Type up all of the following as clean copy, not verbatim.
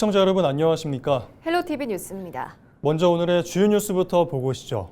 시청자 여러분 안녕하십니까? 헬로티비 뉴스입니다. 먼저 오늘의 주요 뉴스부터 보고 오시죠.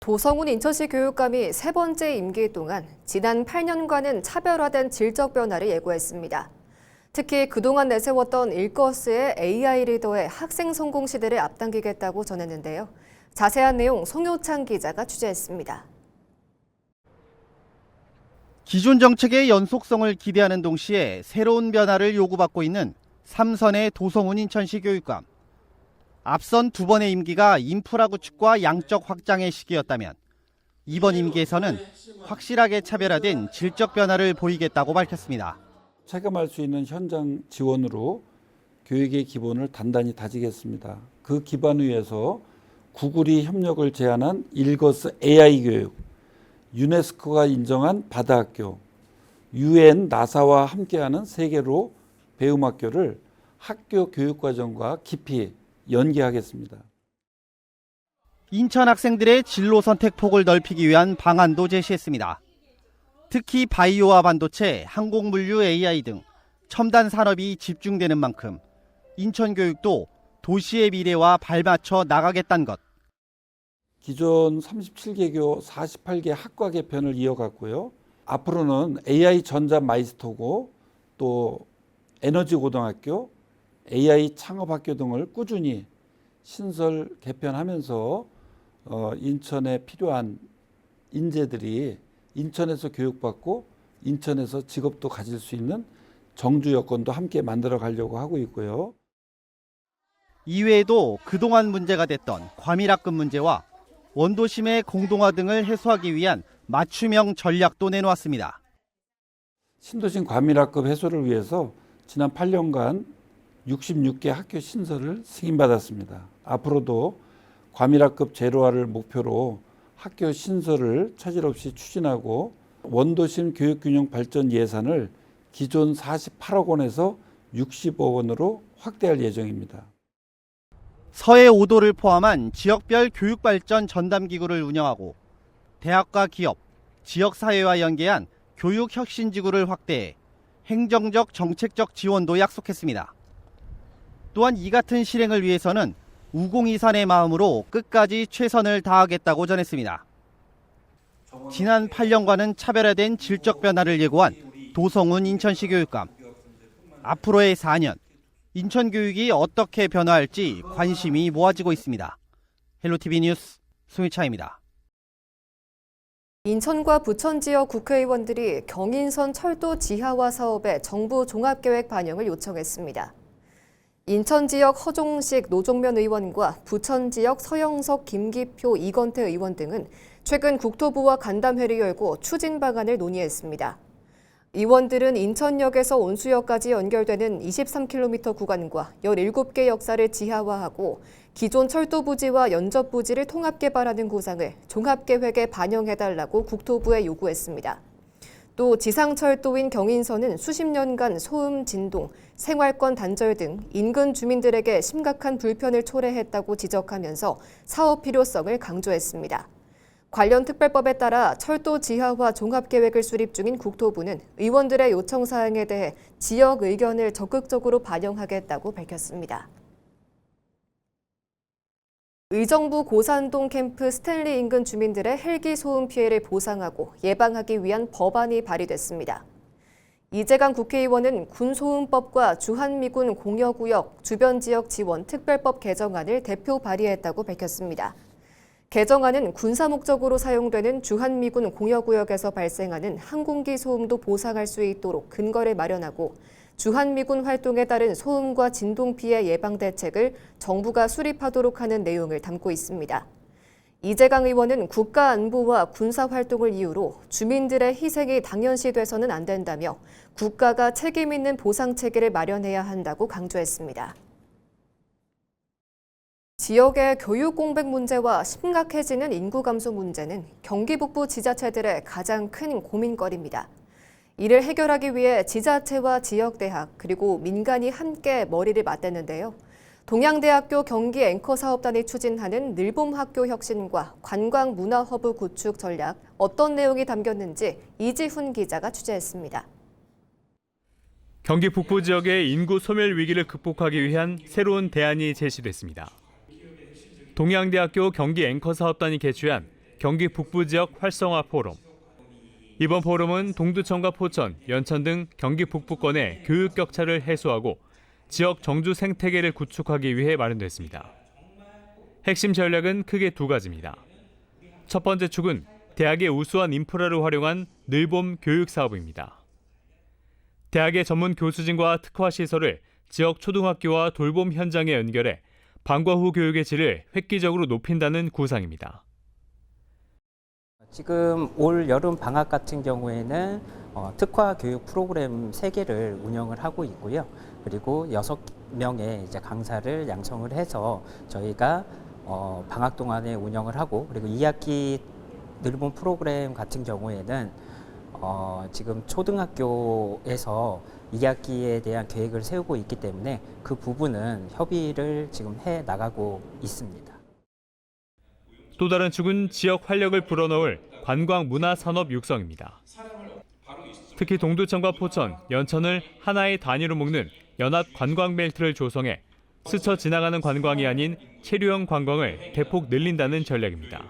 도성훈 인천시 교육감이 세 번째 임기 동안 지난 8년과는 차별화된 질적 변화를 예고했습니다. 특히 그동안 내세웠던 일거스의 AI 리더의 학생 성공 시대를 앞당기겠다고 전했는데요. 자세한 내용 송효창 기자가 취재했습니다. 기존 정책의 연속성을 기대하는 동시에 새로운 변화를 요구받고 있는 3선의 도성훈 인천시 교육감. 앞선 두 번의 임기가 인프라 구축과 양적 확장의 시기였다면 이번 임기에서는 확실하게 차별화된 질적 변화를 보이겠다고 밝혔습니다. 체감할 수 있는 현장 지원으로 교육의 기본을 단단히 다지겠습니다. 그 기반 위에서 구글이 협력을 제안한 일거스 AI 교육, 유네스코가 인정한 바다학교, UN, 나사와 함께하는 세계로 배움학교를 학교 교육과정과 깊이 연계하겠습니다. 인천 학생들의 진로 선택 폭을 넓히기 위한 방안도 제시했습니다. 특히 바이오와 반도체, 항공물류 AI 등 첨단 산업이 집중되는 만큼 인천 교육도 도시의 미래와 발맞춰 나가겠다는 것. 기존 37개교 48개 학과 개편을 이어갔고요. 앞으로는 AI 전자 마이스터고 또 에너지 고등학교, AI 창업학교 등을 꾸준히 신설 개편하면서 인천에 필요한 인재들이 인천에서 교육받고 인천에서 직업도 가질 수 있는 정주 여건도 함께 만들어 가려고 하고 있고요. 이외에도 그동안 문제가 됐던 과밀학급 문제와 원도심의 공동화 등을 해소하기 위한 맞춤형 전략도 내놓았습니다. 신도심 과밀학급 해소를 위해서 지난 8년간 66개 학교 신설을 승인받았습니다. 앞으로도 과밀학급 제로화를 목표로 학교 신설을 차질 없이 추진하고 원도심 교육균형 발전 예산을 기존 48억 원에서 60억 원으로 확대할 예정입니다. 서해 5도를 포함한 지역별 교육발전 전담기구를 운영하고 대학과 기업, 지역사회와 연계한 교육혁신지구를 확대해 행정적, 정책적 지원도 약속했습니다. 또한 이 같은 실행을 위해서는 우공이산의 마음으로 끝까지 최선을 다하겠다고 전했습니다. 지난 8년과는 차별화된 질적 변화를 예고한 도성훈 인천시 교육감. 앞으로의 4년, 인천 교육이 어떻게 변화할지 관심이 모아지고 있습니다. 헬로티비 뉴스 송희차입니다. 인천과 부천 지역 국회의원들이 경인선 철도 지하화 사업의 정부 종합계획 반영을 요청했습니다. 인천 지역 허종식 노종면 의원과 부천 지역 서영석, 김기표, 이건태 의원 등은 최근 국토부와 간담회를 열고 추진 방안을 논의했습니다. 의원들은 인천역에서 온수역까지 연결되는 23km 구간과 17개 역사를 지하화하고 기존 철도 부지와 연접 부지를 통합 개발하는 구상을 종합계획에 반영해달라고 국토부에 요구했습니다. 또 지상철도인 경인선은 수십 년간 소음, 진동, 생활권 단절 등 인근 주민들에게 심각한 불편을 초래했다고 지적하면서 사업 필요성을 강조했습니다. 관련 특별법에 따라 철도 지하화 종합계획을 수립 중인 국토부는 의원들의 요청 사항에 대해 지역 의견을 적극적으로 반영하겠다고 밝혔습니다. 의정부 고산동 캠프 스탠리 인근 주민들의 헬기 소음 피해를 보상하고 예방하기 위한 법안이 발의됐습니다. 이재강 국회의원은 군소음법과 주한미군 공여구역 주변 지역 지원 특별법 개정안을 대표 발의했다고 밝혔습니다. 개정안은 군사 목적으로 사용되는 주한미군 공여구역에서 발생하는 항공기 소음도 보상할 수 있도록 근거를 마련하고 주한미군 활동에 따른 소음과 진동 피해 예방 대책을 정부가 수립하도록 하는 내용을 담고 있습니다. 이재강 의원은 국가 안보와 군사 활동을 이유로 주민들의 희생이 당연시돼서는 안 된다며 국가가 책임 있는 보상 체계를 마련해야 한다고 강조했습니다. 지역의 교육 공백 문제와 심각해지는 인구 감소 문제는 경기 북부 지자체들의 가장 큰 고민거리입니다. 이를 해결하기 위해 지자체와 지역대학 그리고 민간이 함께 머리를 맞댔는데요. 동양대학교 경기 앵커사업단이 추진하는 늘봄학교 혁신과 관광문화허브 구축 전략 어떤 내용이 담겼는지 이지훈 기자가 취재했습니다. 경기 북부 지역의 인구 소멸 위기를 극복하기 위한 새로운 대안이 제시됐습니다. 동양대학교 경기 앵커사업단이 개최한 경기 북부 지역 활성화 포럼. 이번 포럼은 동두천과 포천, 연천 등 경기 북부권의 교육 격차를 해소하고 지역 정주 생태계를 구축하기 위해 마련됐습니다. 핵심 전략은 크게 두 가지입니다. 첫 번째 축은 대학의 우수한 인프라를 활용한 늘봄 교육 사업입니다. 대학의 전문 교수진과 특화 시설을 지역 초등학교와 돌봄 현장에 연결해 방과 후 교육의 질을 획기적으로 높인다는 구상입니다. 지금 올 여름 방학 같은 경우에는 특화 교육 프로그램 3개를 운영을 하고 있고요. 그리고 6명의 이제 강사를 양성을 해서 저희가 방학 동안에 운영을 하고, 그리고 2학기 늘봄 프로그램 같은 경우에는 지금 초등학교에서 2학기에 대한 계획을 세우고 있기 때문에 그 부분은 협의를 지금 해 나가고 있습니다. 또 다른 축은 지역 활력을 불어넣을 관광 문화 산업 육성입니다. 특히 동두천과 포천, 연천을 하나의 단위로 묶는 연합 관광 벨트를 조성해 스쳐 지나가는 관광이 아닌 체류형 관광을 대폭 늘린다는 전략입니다.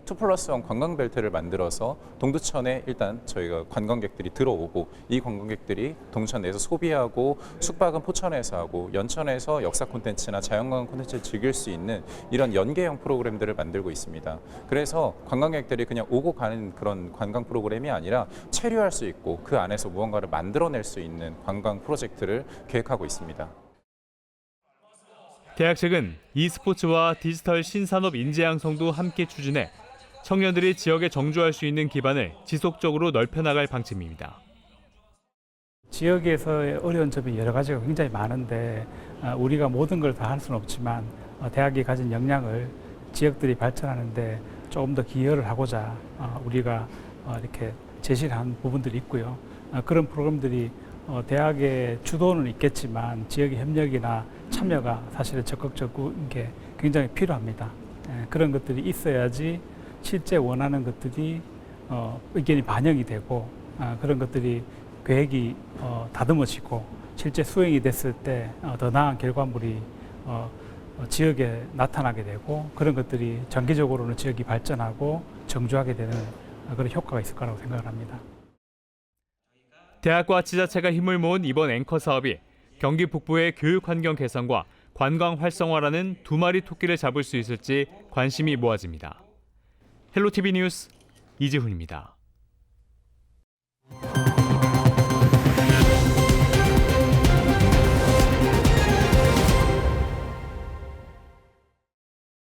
2+1 관광벨트를 만들어서 동두천에 일단 저희가 관광객들이 들어오고, 이 관광객들이 동두천 내에서 소비하고 숙박은 포천에서 하고, 연천에서 역사 콘텐츠나 자연관광 콘텐츠를 즐길 수 있는 이런 연계형 프로그램들을 만들고 있습니다. 그래서 관광객들이 그냥 오고 가는 그런 관광 프로그램이 아니라 체류할 수 있고 그 안에서 무언가를 만들어낼 수 있는 관광 프로젝트를 계획하고 있습니다. 대학 측은 e스포츠와 디지털 신산업 인재 양성도 함께 추진해 청년들이 지역에 정주할 수 있는 기반을 지속적으로 넓혀나갈 방침입니다. 지역에서의 어려운 점이 여러 가지가 굉장히 많은데 우리가 모든 걸 다 할 수는 없지만 대학이 가진 역량을 지역들이 발전하는데 조금 더 기여를 하고자 우리가 이렇게 제시를 한 부분들이 있고요. 그런 프로그램들이 대학의 주도는 있겠지만 지역의 협력이나 참여가 사실은 적극적인 게 굉장히 필요합니다. 그런 것들이 있어야지 실제 원하는 것들이 의견이 반영이 되고 그런 것들이 계획이 다듬어지고 실제 수행이 됐을 때 더 나은 결과물이 지역에 나타나게 되고, 그런 것들이 장기적으로는 지역이 발전하고 정주하게 되는 그런 효과가 있을 거라고 생각을 합니다. 대학과 지자체가 힘을 모은 이번 앵커 사업이 경기 북부의 교육 환경 개선과 관광 활성화라는 두 마리 토끼를 잡을 수 있을지 관심이 모아집니다. 헬로티비 뉴스 이지훈입니다.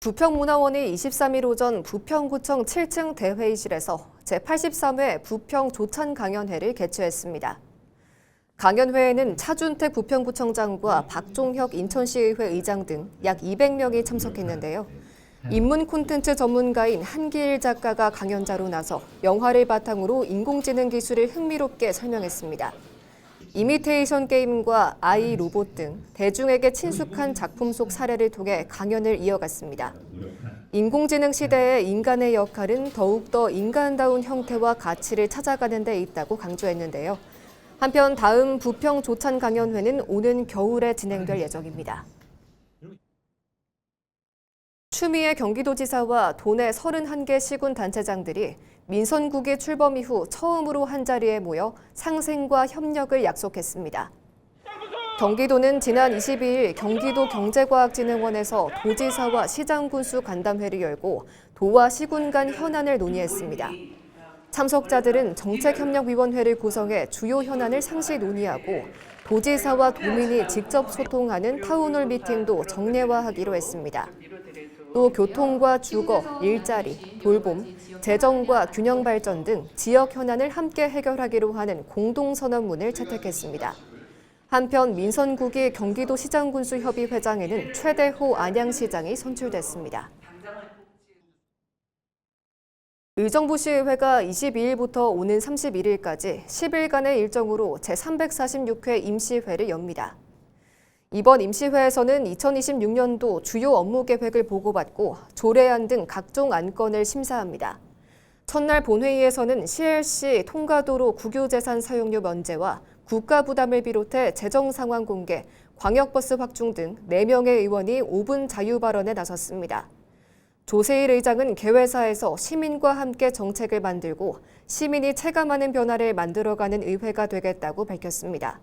부평문화원이 23일 오전 부평구청 7층 대회의실에서 제83회 부평 조찬 강연회를 개최했습니다. 강연회에는 차준택 부평구청장과 박종혁 인천시의회 의장 등 약 200명이 참석했는데요. 인문 콘텐츠 전문가인 한기일 작가가 강연자로 나서 영화를 바탕으로 인공지능 기술을 흥미롭게 설명했습니다. 이미테이션 게임과 아이 로봇 등 대중에게 친숙한 작품 속 사례를 통해 강연을 이어갔습니다. 인공지능 시대의 인간의 역할은 더욱더 인간다운 형태와 가치를 찾아가는 데 있다고 강조했는데요. 한편 다음 부평 조찬 강연회는 오는 겨울에 진행될 예정입니다. 추미애 경기도지사와 도내 31개 시군단체장들이 민선국이 출범 이후 처음으로 한자리에 모여 상생과 협력을 약속했습니다. 경기도는 지난 22일 경기도 경제과학진흥원에서 도지사와 시장군수 간담회를 열고 도와 시군 간 현안을 논의했습니다. 참석자들은 정책협력위원회를 구성해 주요 현안을 상시 논의하고 도지사와 도민이 직접 소통하는 타운홀 미팅도 정례화하기로 했습니다. 또 교통과 주거, 일자리, 돌봄, 재정과 균형 발전 등 지역 현안을 함께 해결하기로 하는 공동선언문을 채택했습니다. 한편 민선국이 경기도시장군수협의 회장에는 최대호 안양시장이 선출됐습니다. 의정부시의회가 22일부터 오는 31일까지 10일간의 일정으로 제346회 임시회를 엽니다. 이번 임시회에서는 2026년도 주요 업무 계획을 보고받고 조례안 등 각종 안건을 심사합니다. 첫날 본회의에서는 CLC 통가도로 국유재산 사용료 면제와 국가 부담을 비롯해 재정 상황 공개, 광역버스 확충 등 4명의 의원이 5분 자유 발언에 나섰습니다. 조세일 의장은 개회사에서 시민과 함께 정책을 만들고 시민이 체감하는 변화를 만들어가는 의회가 되겠다고 밝혔습니다.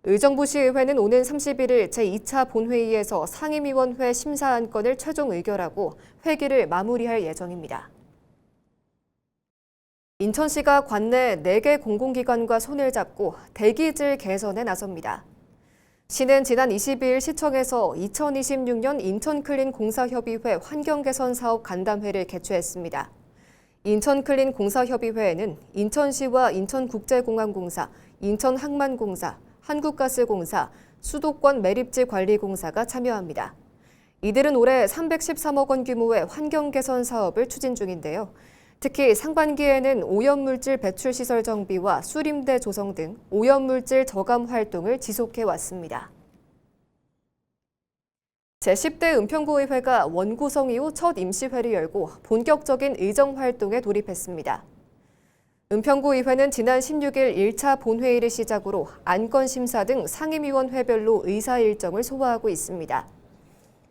의정부시의회는 오는 31일 제2차 본회의에서 상임위원회 심사 안건을 최종 의결하고 회기를 마무리할 예정입니다. 인천시가 관내 4개 공공기관과 손을 잡고 대기질 개선에 나섭니다. 시는 지난 22일 시청에서 2026년 인천클린 공사협의회 환경개선 사업 간담회를 개최했습니다. 인천클린 공사협의회에는 인천시와 인천국제공항공사, 인천항만공사, 한국가스공사, 수도권 매립지 관리공사가 참여합니다. 이들은 올해 313억 원 규모의 환경개선 사업을 추진 중인데요. 특히 상반기에는 오염물질 배출시설 정비와 수림대 조성 등 오염물질 저감 활동을 지속해왔습니다. 제10대 은평구의회가 원구성 이후 첫 임시회를 열고 본격적인 의정활동에 돌입했습니다. 은평구의회는 지난 16일 1차 본회의를 시작으로 안건 심사 등 상임위원회별로 의사 일정을 소화하고 있습니다.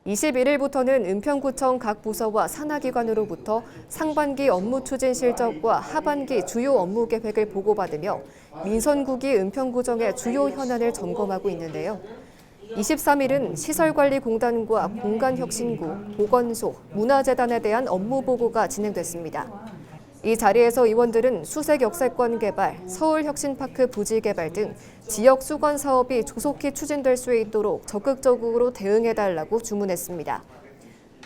21일부터는 은평구청 각 부서와 산하기관으로부터 상반기 업무 추진 실적과 하반기 주요 업무 계획을 보고받으며 민선국이 은평구청의 주요 현안을 점검하고 있는데요. 23일은 시설관리공단과 공간혁신구, 보건소, 문화재단에 대한 업무 보고가 진행됐습니다. 이 자리에서 의원들은 수색역세권 개발, 서울혁신파크 부지 개발 등 지역 수건 사업이 조속히 추진될 수 있도록 적극적으로 대응해달라고 주문했습니다.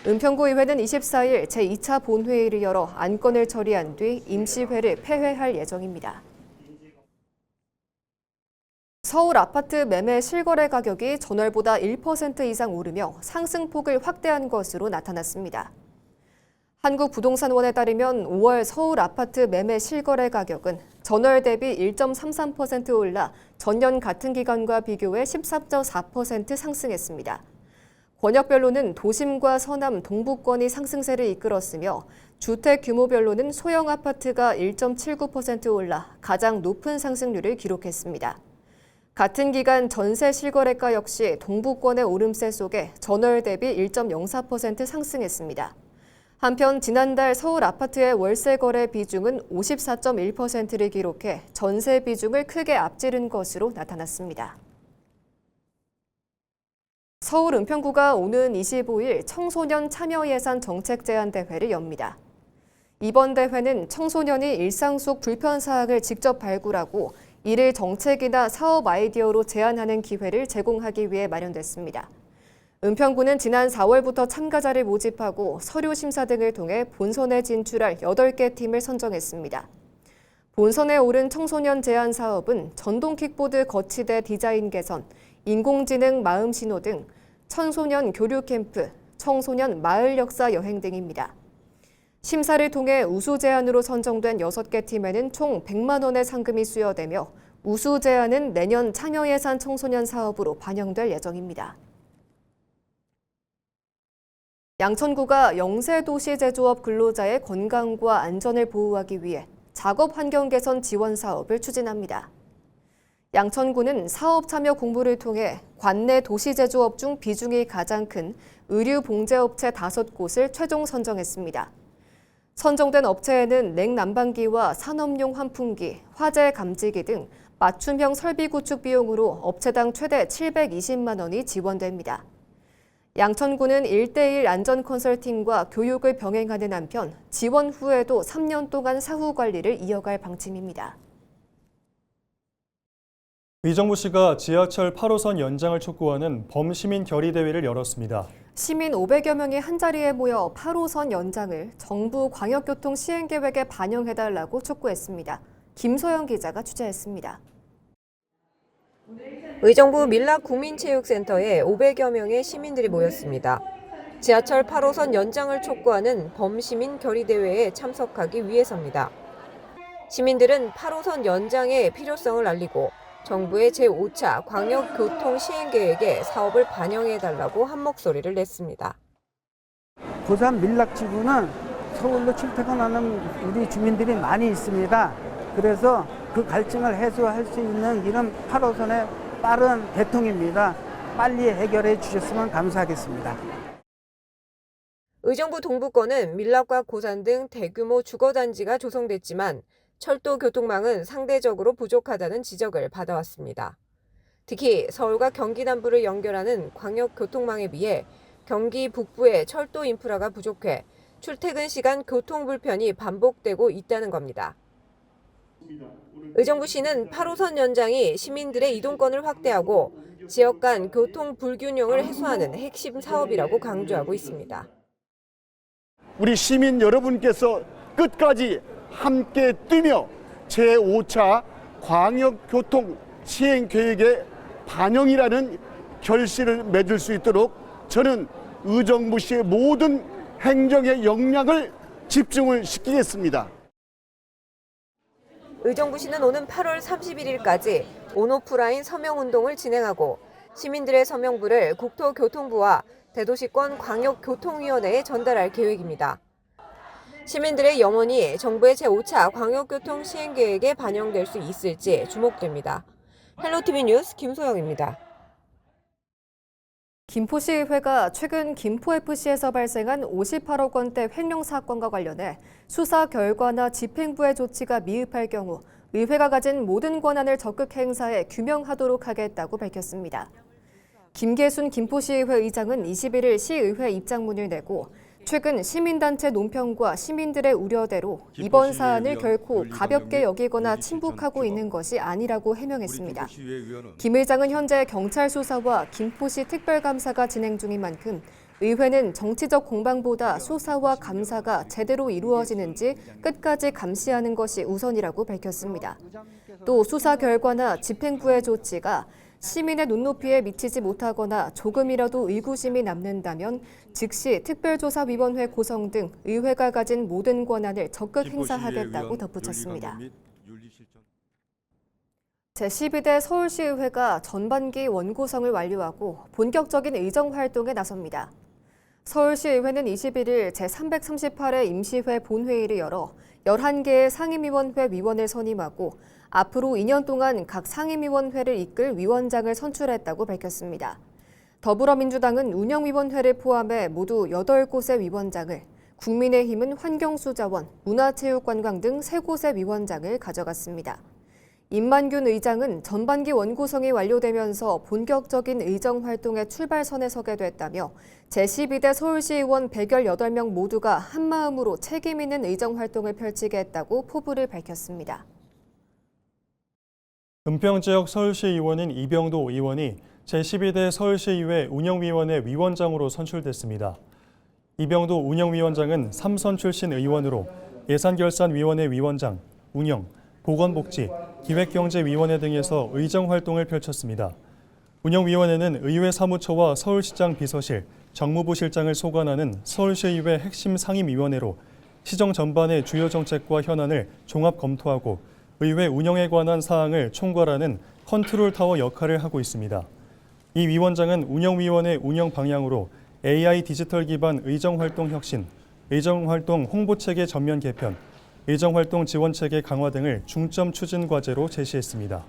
은평구의회는 24일 제2차 본회의를 열어 안건을 처리한 뒤 임시회를 폐회할 예정입니다. 서울 아파트 매매 실거래 가격이 전월보다 1% 이상 오르며 상승폭을 확대한 것으로 나타났습니다. 한국부동산원에 따르면 5월 서울 아파트 매매 실거래 가격은 전월 대비 1.33% 올라 전년 같은 기간과 비교해 14.4% 상승했습니다. 권역별로는 도심과 서남, 동부권이 상승세를 이끌었으며 주택 규모별로는 소형 아파트가 1.79% 올라 가장 높은 상승률을 기록했습니다. 같은 기간 전세 실거래가 역시 동부권의 오름세 속에 전월 대비 1.04% 상승했습니다. 한편 지난달 서울 아파트의 월세 거래 비중은 54.1%를 기록해 전세 비중을 크게 앞지른 것으로 나타났습니다. 서울 은평구가 오는 25일 청소년 참여 예산 정책 제안 대회를 엽니다. 이번 대회는 청소년이 일상 속 불편 사항을 직접 발굴하고 이를 정책이나 사업 아이디어로 제안하는 기회를 제공하기 위해 마련됐습니다. 은평구는 지난 4월부터 참가자를 모집하고 서류 심사 등을 통해 본선에 진출할 8개 팀을 선정했습니다. 본선에 오른 청소년 제안 사업은 전동 킥보드 거치대 디자인 개선, 인공지능 마음 신호 등 청소년 교류 캠프, 청소년 마을 역사 여행 등입니다. 심사를 통해 우수 제안으로 선정된 6개 팀에는 총 100만 원의 상금이 수여되며 우수 제안은 내년 참여 예산 청소년 사업으로 반영될 예정입니다. 양천구가 영세도시 제조업 근로자의 건강과 안전을 보호하기 위해 작업 환경 개선 지원 사업을 추진합니다. 양천구는 사업 참여 공모를 통해 관내 도시 제조업 중 비중이 가장 큰 의류 봉제업체 5곳을 최종 선정했습니다. 선정된 업체에는 냉난방기와 산업용 환풍기, 화재 감지기 등 맞춤형 설비 구축 비용으로 업체당 최대 720만 원이 지원됩니다. 양천구는 1:1 안전 컨설팅과 교육을 병행하는 한편 지원 후에도 3년 동안 사후 관리를 이어갈 방침입니다. 의정부시가 지하철 8호선 연장을 촉구하는 범시민 결의대회를 열었습니다. 시민 500여 명이 한자리에 모여 8호선 연장을 정부 광역교통 시행계획에 반영해달라고 촉구했습니다. 김소영 기자가 취재했습니다. 의정부 밀락국민체육센터에 500여 명의 시민들이 모였습니다. 지하철 8호선 연장을 촉구하는 범시민 결의대회에 참석하기 위해서입니다. 시민들은 8호선 연장의 필요성을 알리고 정부의 제5차 광역교통시행계획에 사업을 반영해달라고 한 목소리를 냈습니다. 고산 밀락지구는 서울로 출퇴근하는 우리 주민들이 많이 있습니다. 그래서 그 갈증을 해소할 수 있는 길은 8호선의 빠른 개통입니다. 빨리 해결해 주셨으면 감사하겠습니다. 의정부 동부권은 밀락과 고산 등 대규모 주거단지가 조성됐지만 철도 교통망은 상대적으로 부족하다는 지적을 받아왔습니다. 특히 서울과 경기 남부를 연결하는 광역교통망에 비해 경기 북부의 철도 인프라가 부족해 출퇴근 시간 교통 불편이 반복되고 있다는 겁니다. 의정부시는 8호선 연장이 시민들의 이동권을 확대하고 지역 간 교통 불균형을 해소하는 핵심 사업이라고 강조하고 있습니다. 우리 시민 여러분께서 끝까지 함께 뛰며 제5차 광역교통 시행계획의 반영이라는 결실을 맺을 수 있도록 저는 의정부시의 모든 행정의 역량을 집중을 시키겠습니다. 의정부시는 오는 8월 31일까지 온오프라인 서명운동을 진행하고 시민들의 서명부를 국토교통부와 대도시권 광역교통위원회에 전달할 계획입니다. 시민들의 염원이 정부의 제5차 광역교통 시행계획에 반영될 수 있을지 주목됩니다. 헬로티비 뉴스 김소영입니다. 김포시의회가 최근 김포FC에서 발생한 58억 원대 횡령 사건과 관련해 수사 결과나 집행부의 조치가 미흡할 경우 의회가 가진 모든 권한을 적극 행사해 규명하도록 하겠다고 밝혔습니다. 김계순 김포시의회 의장은 21일 시의회 입장문을 내고 최근 시민단체 논평과 시민들의 우려대로 이번 사안을 결코 가볍게 여기거나 침묵하고 있는 것이 아니라고 해명했습니다. 김 의장은 현재 경찰 수사와 김포시 특별감사가 진행 중인 만큼 의회는 정치적 공방보다 수사와 감사가 제대로 이루어지는지 끝까지 감시하는 것이 우선이라고 밝혔습니다. 또 수사 결과나 집행부의 조치가 시민의 눈높이에 미치지 못하거나 조금이라도 의구심이 남는다면 즉시 특별조사위원회 구성 등 의회가 가진 모든 권한을 적극 행사하겠다고 덧붙였습니다. 제12대 서울시의회가 전반기 원구성을 완료하고 본격적인 의정활동에 나섭니다. 서울시의회는 21일 제338회 임시회 본회의를 열어 11개의 상임위원회 위원을 선임하고 앞으로 2년 동안 각 상임위원회를 이끌 위원장을 선출했다고 밝혔습니다. 더불어민주당은 운영위원회를 포함해 모두 8곳의 위원장을, 국민의힘은 환경수자원, 문화체육관광 등 3곳의 위원장을 가져갔습니다. 임만균 의장은 전반기 원구성이 완료되면서 본격적인 의정활동의 출발선에 서게 됐다며 제12대 서울시의원 118명 모두가 한마음으로 책임 있는 의정활동을 펼치겠다고 포부를 밝혔습니다. 은평지역 서울시의원인 이병도 의원이 제12대 서울시의회 운영위원회 위원장으로 선출됐습니다. 이병도 운영위원장은 3선 출신 의원으로 예산결산위원회 위원장, 운영, 보건복지, 기획경제위원회 등에서 의정활동을 펼쳤습니다. 운영위원회는 의회 사무처와 서울시장 비서실, 정무부 실장을 소관하는 서울시의회 핵심 상임위원회로 시정 전반의 주요 정책과 현안을 종합 검토하고 의회 운영에 관한 사항을 총괄하는 컨트롤타워 역할을 하고 있습니다. 이 위원장은 운영위원회 운영 방향으로 AI 디지털 기반 의정활동 혁신, 의정활동 홍보체계 전면 개편, 의정활동 지원체계 강화 등을 중점 추진 과제로 제시했습니다.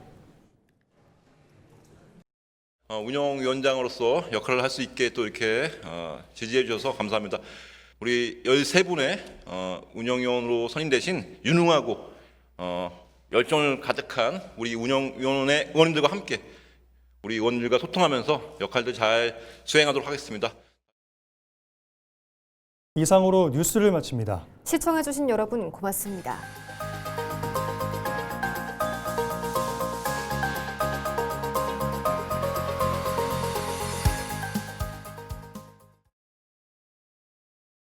운영위원장으로서 역할을 할 수 있게 또 이렇게 지지해 주셔서 감사합니다. 우리 13분의 운영위원으로 선임되신 유능하고 열정을 가득한 우리 운영위원회 의원님들과 함께 우리 의원님들과 소통하면서 역할들 잘 수행하도록 하겠습니다. 이상으로 뉴스를 마칩니다. 시청해주신 여러분 고맙습니다.